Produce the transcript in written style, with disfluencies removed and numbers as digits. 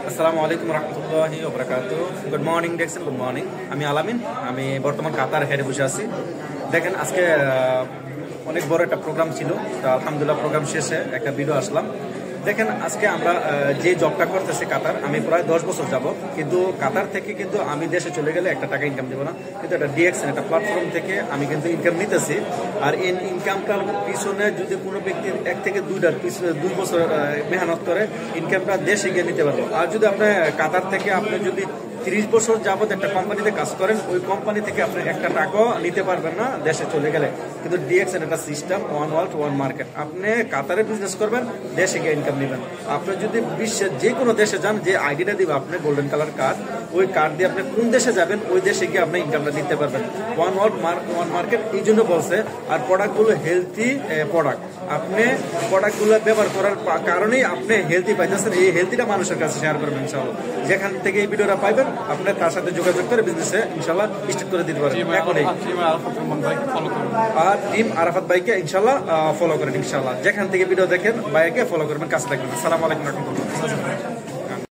আসসালামু আলাইকুম রহমতুল্লাহি ওয়া বারাকাতুহু। গুড মর্নিং দেখছেন, গুড মর্নিং। আমি আলামিন, আমি বর্তমান কাতার হেডে বসে আছি। দেখেন আজকে অনেক বড় একটা প্রোগ্রাম ছিল, তা আলহামদুলিল্লাহ প্রোগ্রাম শেষে একটা ভিডিও আসলাম। দেখেন আজকে আমরা যে জবটা করতেছি কাতার, আমি প্রায় 10 বছর যাব, কিন্তু কাতার থেকে কিন্তু আমি দেশে চলে গেলে একটা টাকা ইনকাম দেবো না, কিন্তু একটা ডিএক্সএন একটা প্ল্যাটফর্ম থেকে আমি কিন্তু ইনকাম নিতেছি। আর এই ইনকামটার পিছনে যদি কোনো ব্যক্তি 1 থেকে 2 বছর মেহনত করে ইনকামটা দেশে গিয়ে নিতে পারবো। আর যদি আপনি কাতার থেকে আপনি যদি 30 বছর যাবত একটা কোম্পানিতে কাজ করেন, ওই কোম্পানি থেকে আপনি একটা টাকাও নিতে পারবেন না দেশে চলে গেলে। কিন্তু ডিএক্সএন একটা system, one world one market. আপনি কাতারে বিজনেস করবেন, দেশে গিয়ে ইনকাম নেবেন। আপনি যদি বিশ্বের যে কোনো দেশে যান, যে আইডিটা দিবে আপনি গোল্ডেন কালার কার্ড, ওই কার্ড দিয়ে আপনি কোন দেশে যাবেন ওই দেশে গিয়ে আপনি ইনকামটা নিতে পারবেন। ওয়ান ওয়ার্ল্ড ওয়ান মার্কেট এই জন্য বলছে। আর প্রোডাক্টগুলো হেলথি প্রোডাক্ট, আপনি প্রোডাক্টগুলো ব্যবহার করার কারণেই আপনি হেলথি পাইতেছেন। এই হেলথিটা মানুষের কাছে শেয়ার করবেন ইনশাআল্লাহ। যেখান থেকে এই ভিডিওটা পাইবেন আপনি তার সাথে যোগাযোগ করে বিজনেসে ইনশাআল্লাহ স্টার্ট করে দিতে পারবেন এখনই। আর টিম আরাফাত ভাইকে ইনশাআল্লাহ ফলো করেন ইনশাআল্লাহ। যেখান থেকে ভিডিও দেখেন ভাইকে ফলো করবেন, কাছে থাকবেন। আসসালামু আলাইকুম রহমতুল্লাহ।